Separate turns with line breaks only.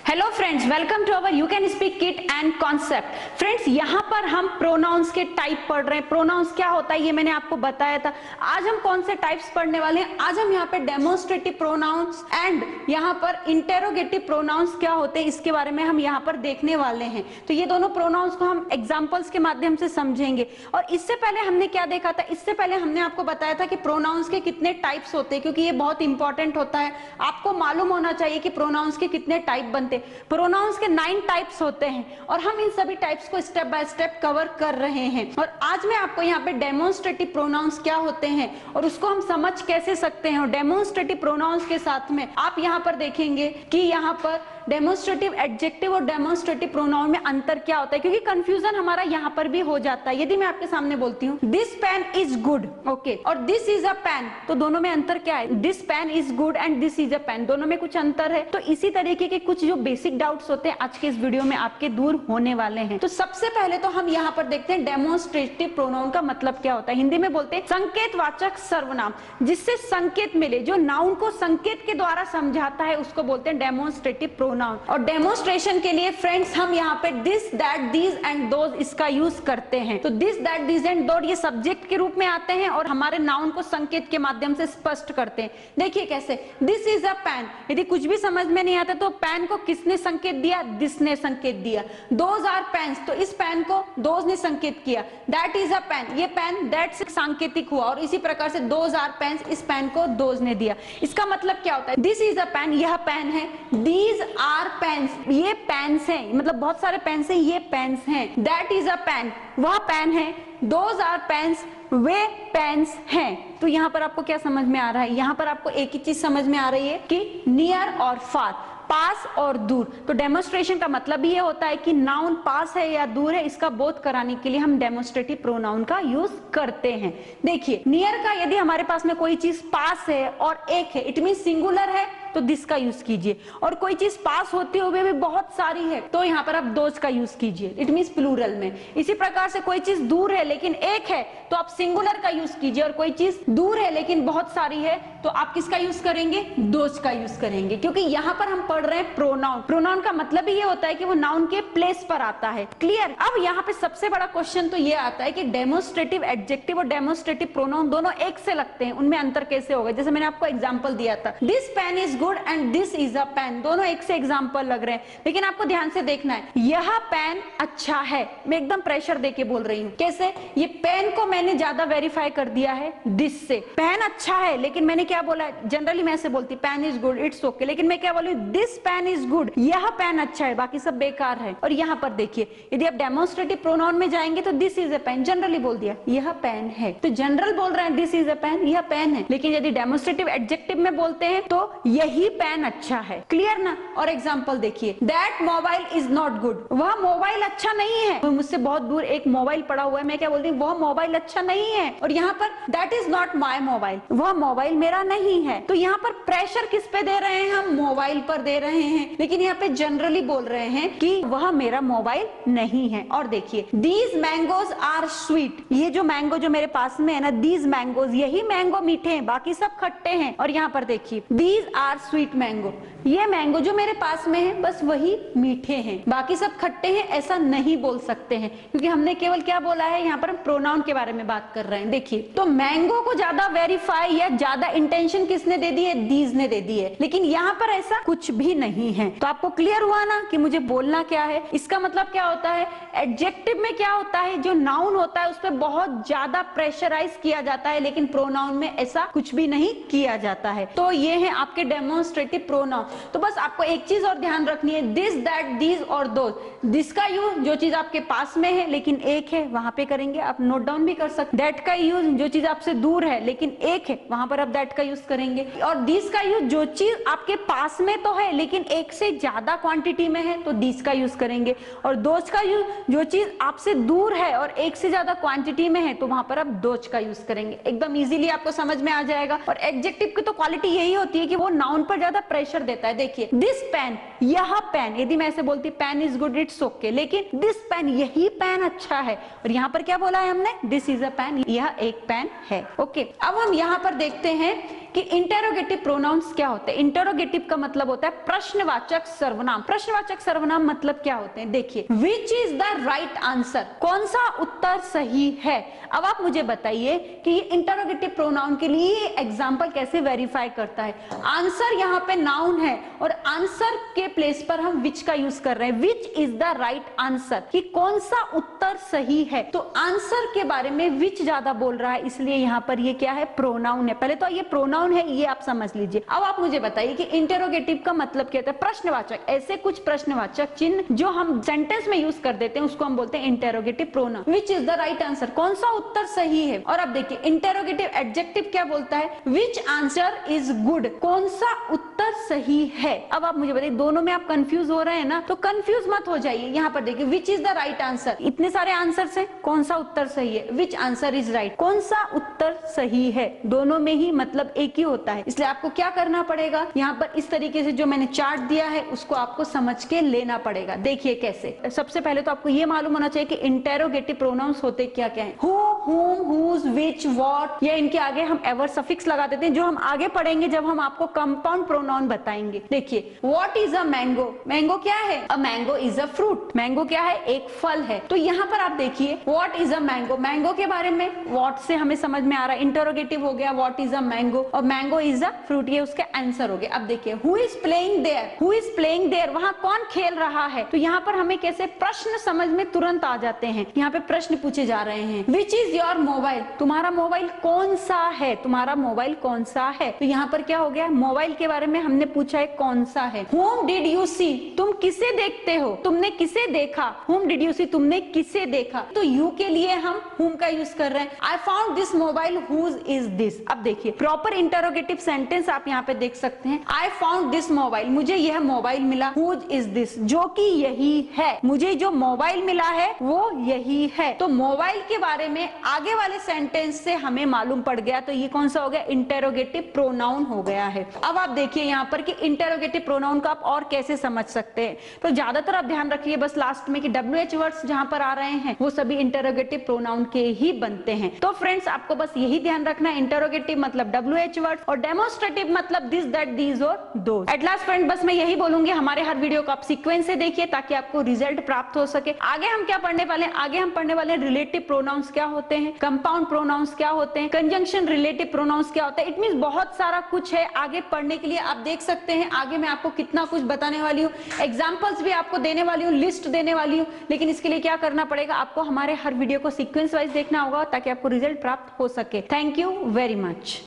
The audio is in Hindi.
Hello friends, welcome to our you can speak kit and concept. Friends, यहाँ पर हम प्रोनाउंस के टाइप पढ़ रहे हैं। प्रोनाउंस क्या होता है ये मैंने आपको बताया था। आज हम कौन से टाइप्स पढ़ने वाले हैं? आज हम यहाँ पे डेमोन्स्ट्रेटिव प्रोनाउंस एंड यहाँ पर इंटेरोगेटिव प्रोनाउंस क्या होते हैं इसके बारे में हम यहाँ पर देखने वाले हैं। तो ये दोनों प्रोनाउंस को हम एग्जाम्पल्स के माध्यम से समझेंगे। और इससे पहले हमने क्या देखा था? इससे पहले हमने आपको बताया था कि प्रोनाउंस के कितने टाइप्स होते हैं, क्योंकि ये बहुत इंपॉर्टेंट होता है। आपको मालूम होना चाहिए कि प्रोनाउंस के कितने टाइप बनते हैं। प्रोनाउंस के 9 टाइप्स होते हैं और हम इन सभी टाइप्स को स्टेप बाय स्टेप कवर कर रहे हैं। और आज मैं आपको यहाँ पे डेमोन्स्ट्रेटिव प्रोनाउंस क्या होते हैं और उसको हम समझ कैसे सकते हैं। और डेमोन्स्ट्रेटिव प्रोनाउंस के साथ में आप यहाँ पर देखेंगे कि यहाँ पर डेमोन्स्ट्रेटिव एडजेक्टिव और डेमोन्स्ट्रेटिव प्रोनाउन में अंतर क्या होता है, क्योंकि कंफ्यूजन हमारा यहाँ पर भी हो जाता है। यदि मैं आपके सामने बोलती हूँ this pen is good, okay, और दिस इज अ पेन, तो दोनों में अंतर क्या है? This pen is good and this is a pen, दोनों में कुछ अंतर है। तो इसी तरीके के कुछ जो बेसिक डाउट्स होते हैं आज के इस वीडियो में आपके दूर होने वाले हैं। तो सबसे पहले तो हम यहाँ पर देखते हैं डेमोन्स्ट्रेटिव प्रोनाउन का मतलब क्या होता है। हिंदी में बोलते हैं संकेतवाचक सर्वनाम, जिससे संकेत मिले, जो नाउन को संकेत के द्वारा समझाता है उसको बोलते हैं डेमोन्स्ट्रेटिव प्रोनाउन। और डेमोन्स्ट्रेशन के लिए फ्रेंड्स हम यहाँ पे this, that, these and those इसका यूज करते हैं। तो this, that, these and those ये सब्जेक्ट के रूप में आते हैं और हमारे नाउन को संकेत के माध्यम से स्पष्ट करते हैं। देखिए कैसे, दिस इज अ पेन, यदि कुछ भी समझ में नहीं आता तो पेन को किसने संकेत दिया? दिस ने संकेत दिया। दोज आर पेन्स, तो इस पेन को दोज ने संकेत किया। दैट इज अ पेन, ये पेन दैट से सांकेतिक हुआ और इसी प्रकार से दोज आर पेन्स, इस पेन को दोज ने दिया। इसका मतलब क्या होता है? दिस इज अ पेन, यह पेन है। दीज आर पेन्स, ये पेन्स हैं, मतलब बहुत सारे पेन्स हैं, ये पेन्स हैं। दैट इज अ पेन, वह पेन है। दोज आर पेन्स, वे पेन्स हैं। तो यहाँ पर आपको क्या समझ में आ रहा है? यहाँ पर आपको एक ही चीज समझ में आ रही है कि नियर और फार, पास और दूर। तो डेमोन्स्ट्रेशन का मतलब ये होता है कि नाउन पास है या दूर है, इसका बोध कराने के लिए हम डेमोन्स्ट्रेटिव प्रोनाउन का यूज करते हैं। देखिए, नियर का यदि हमारे पास में कोई चीज पास है और एक है, इट मीन सिंगुलर है, तो दिस का यूज कीजिए। और कोई चीज पास होते हुए भी बहुत सारी है तो यहाँ पर आप दोज का यूज कीजिए, इट मीन्स प्लूरल में। इसी प्रकार से कोई चीज दूर है लेकिन एक है तो आप सिंगुलर का यूज कीजिए, और कोई चीज दूर है लेकिन बहुत सारी है तो आप किसका यूज करेंगे? दोज का यूज करेंगे, क्योंकि यहाँ पर हम पढ़ रहे हैं प्रोनाउन। प्रोनाउन का मतलब ही ये होता है कि वो नाउन के प्लेस पर आता है। क्लियर? अब यहाँ पे सबसे बड़ा क्वेश्चन तो ये आता है कि डेमोन्स्ट्रेटिव एडजेक्टिव और डेमोन्स्ट्रेटिव प्रोनाउन दोनों एक से लगते हैं, उनमें अंतर कैसे होगा? जैसे मैंने आपको एग्जाम्पल दिया था, this pen is good and this is a pen, दोनों एक से एग्जाम्पल लग रहे हैं, लेकिन आपको ध्यान से देखना है, यह पेन अच्छा है। मैं एकदम प्रेशर देके बोल रही हूँ। कैसे? ये पेन को मैंने ज्यादा वेरीफाई कर दिया है दिस से। पेन अच्छा है, लेकिन मैंने क्या बोला? जनरली मैं ऐसे बोलती pen is good, it's okay, लेकिन मैं क्या बोली? दिस पेन इज गुड, यह पेन अच्छा है, बाकी सब बेकार है। और यहाँ पर देखिए, यदि आप डेमोन्स्ट्रेटिव प्रोनाउन में जाएंगे तो this is a pen, generally बोल दिया यह पेन है, तो जनरल बोल रहे हैं दिस इज अ पेन, यह पेन है। लेकिन यदि डेमोन्स्ट्रेटिव एडजेक्टिव में बोलते हैं तो यही पेन अच्छा है। क्लियर ना? और एग्जांपल देखिए, that mobile is not good, वह मोबाइल अच्छा नहीं है। तो मुझसे बहुत दूर एक मोबाइल पड़ा हुआ है, मैं क्या बोलती हूँ? वह मोबाइल अच्छा नहीं है। और यहाँ पर that is not my mobile, वह मोबाइल मेरा नहीं है। तो यहाँ पर प्रेशर किस पे दे रहे हैं? हम मोबाइल पर दे रहे हैं, लेकिन यहाँ पे जनरली बोल रहे हैं कि वह मेरा मोबाइल नहीं है। और देखिए, दीज मैंगोज आर स्वीट, ये जो मैंगो जो मेरे पास में है ना, दीज मैंगोज, यही मैंगो मीठे हैं, बाकी सब खट्टे हैं। और यहाँ पर देखिए, दीज आर स्वीट मैंगो, ये मैंगो जो मेरे पास में है बस वही मीठे हैं, बाकी सब खट्टे हैं, ऐसा नहीं बोल सकते हैं, क्योंकि हमने केवल क्या बोला है? यहाँ पर हम प्रोनाउन के बारे में बात कर रहे हैं। देखिए, तो मैंगो को ज्यादा वेरीफाई या ज्यादा इंटेंशन किसने दे दी है? दीज ने दे दी है, लेकिन यहाँ पर ऐसा कुछ भी नहीं है। तो आपको क्लियर हुआ ना कि मुझे बोलना क्या है? इसका मतलब क्या होता है? एडजेक्टिव में क्या होता है? जो नाउन होता है उस पर बहुत ज्यादा प्रेशराइज किया जाता है, लेकिन प्रोनाउन में ऐसा कुछ भी नहीं किया जाता है। तो ये है आपके डेमोन्स्ट्रेटिव प्रोनाउन। तो बस आपको एक चीज और ध्यान रखनी है, दिस, दैट, दीज और दोज। दिस का यूज जो चीज आपके पास में है लेकिन एक है, वहां पे करेंगे, आप नोट डाउन भी कर सकते। दैट का यूज जो चीज आपसे दूर है लेकिन एक है, वहां पर आप दैट का यूज करेंगे। और दिस का यूज जो चीज आपके पास में तो है लेकिन एक से ज्यादा क्वांटिटी में है तो दिस का यूज करेंगे। और दोज का यूज जो चीज आपसे दूर है और एक से ज्यादा क्वांटिटी में है तो वहां पर आप दोज का यूज करेंगे। एकदम इजीली आपको समझ में आ जाएगा। और एडजेक्टिव की तो क्वालिटी यही होती है कि वो नाउन पर ज्यादा प्रेशर देता है। देखिए, दिस पेन, यह पेन, यदि मैं ऐसे बोलती pen is good, it's okay, लेकिन दिस पेन, यही पेन अच्छा है। और यहाँ पर क्या बोला है हमने? दिस इज अ पेन, यह एक पेन है। ओके, अब हम यहाँ पर देखते हैं कि इंटेरोगेटिव प्रोनाउंस क्या होते हैं। इंटेरोगेटिव का मतलब होता है प्रश्नवाचक सर्वनाम। प्रश्नवाचक सर्वनाम मतलब क्या होते हैं, देखिए, which is the right answer, कौन सा उत्तर सही है। अब आप मुझे बताइए कि ये इंटेरोगेटिव प्रोनाउन के लिए एग्जाम्पल कैसे वेरीफाई करता है। आंसर यहाँ पे नाउन है और आंसर के प्लेस पर हम विच का यूज कर रहे हैं। Which is the right answer, कि कौन सा उत्तर सही है। तो आंसर के बारे में विच ज्यादा बोल रहा है, इसलिए यहाँ पर ये क्या है, प्रोनाउन है। पहले तो ये प्रोनाउन है, ये आप समझ लीजिए। अब आप मुझे बताइए कि इंटेरोगेटिव का मतलब क्या होता है। प्रश्नवाचक, ऐसे कुछ प्रश्नवाचक चिन्ह जो हम सेंटेंस में यूज कर देते हैं उसको हम बोलते हैं interrogative pronoun. Which is the right answer, कौन सा उत्तर सही है। और अब देखिए इंटेरोगेटिव एडजेक्टिव क्या बोलता है, विच आंसर इज गुड, कौन सा उत्तर सही है। अब आप मुझे बताइए, दोनों में आप कंफ्यूज हो रहे हैं ना, तो कंफ्यूज मत हो जाइए। यहाँ पर देखिए which is the right answer, इतने सारे आंसर है, कौन सा उत्तर सही है। विच आंसर इज राइट, कौन सा उत्तर सही है। दोनों में ही मतलब एक ही होता है, इसलिए आपको क्या करना पड़ेगा, यहाँ पर इस तरीके से जो मैंने चार्ट दिया है उसको आपको समझ के लेना पड़ेगा। देखिए कैसे, सबसे पहले तो आपको ये मालूम होना चाहिए कि इंटेरोगेटिव प्रोनाउंस होते क्या क्या है। Who, whom, whose, which, what, या इनके आगे हम एवर सफिक्स लगा देते हैं, जो हम आगे पढ़ेंगे जब हम आपको कंपाउंड प्रोनाउन बताएंगे। देखिए, what is a mango, mango क्या है, a mango is a fruit, mango क्या है, एक फल है। तो यहाँ पर आप देखिए what is a mango, mango के बारे में what से हमें समझ में आ रहा है, इंटरोगेटिव हो गया what is a mango, और mango is a fruit, ये उसके आंसर हो गया। अब देखिए who is playing there, who is playing there, वहां कौन खेल रहा है। तो यहाँ पर हमें कैसे प्रश्न समझ में तुरंत आ जाते हैं, यहाँ पे प्रश्न पूछे जा रहे हैं। विच इज योर मोबाइल, तुम्हारा मोबाइल कौन सा है, तुम्हारा मोबाइल कौन सा है। तो यहाँ पर क्या हो गया, मोबाइल के बारे में हमने पूछा है कौन सा है। whom did you see, तुम किसे देखते हो, तुमने किसे देखा। whom did you see, तुमने किसे देखा। तो you के लिए हम whom का यूज कर रहे हैं। I found this mobile, whose is this। अब देखिए प्रॉपर इंटरोगेटिव सेंटेंस आप यहाँ पे देख सकते हैं। I found this mobile, मुझे यह मोबाइल मिला। whose is this, जो कि यही है, मुझे जो मोबाइल मिला है वो यही है। तो मोबाइल के बारे में आगे वाले सेंटेंस से हमें मालूम पड़ गया, तो ये कौन सा हो गया, इंटेरोगेटिव प्रोनाउन हो गया है। अब आप देखिए यहाँ पर कि इंटेरोगेटिव प्रोनाउन का आप और कैसे समझ सकते हैं। तो ज्यादातर आप ध्यान रखिए बस लास्ट में कि WH वर्ड्स जहां पर आ रहे हैं वो सभी इंटेरोगेटिव प्रोनाउन के ही बनते हैं। तो फ्रेंड्स आपको बस यही ध्यान रखना है, इंटेरोगेटिव मतलब WH वर्ड और डेमोन्स्ट्रेटिव मतलब दिस, दैट, दीज और दोज। एट लास्ट फ्रेंड बस मैं यही बोलूंगी, हमारे हर वीडियो को आप सीक्वेंस से देखिए ताकि आपको रिजल्ट प्राप्त हो सके। आगे हम क्या पढ़ने वाले हैं, आगे हम पढ़ने वाले हैं रिलेटिव प्रोनाउंस क्या होते हैं, कंपाउंड प्रोनाउंस क्या होते हैं, कंजंक्शन रिलेटिव प्रोनाउंस क्या होता है। इट मींस बहुत सारा कुछ है आगे पढ़ने के लिए, आप देख सकते हैं आगे मैं आपको कितना कुछ बताने वाली हूँ, एग्जांपल्स भी आपको देने वाली हूँ, लिस्ट देने वाली हूँ। लेकिन इसके लिए क्या करना पड़ेगा, आपको हमारे हर वीडियो को सीक्वेंस वाइज देखना होगा ताकि आपको रिजल्ट प्राप्त हो सके। Thank you very much.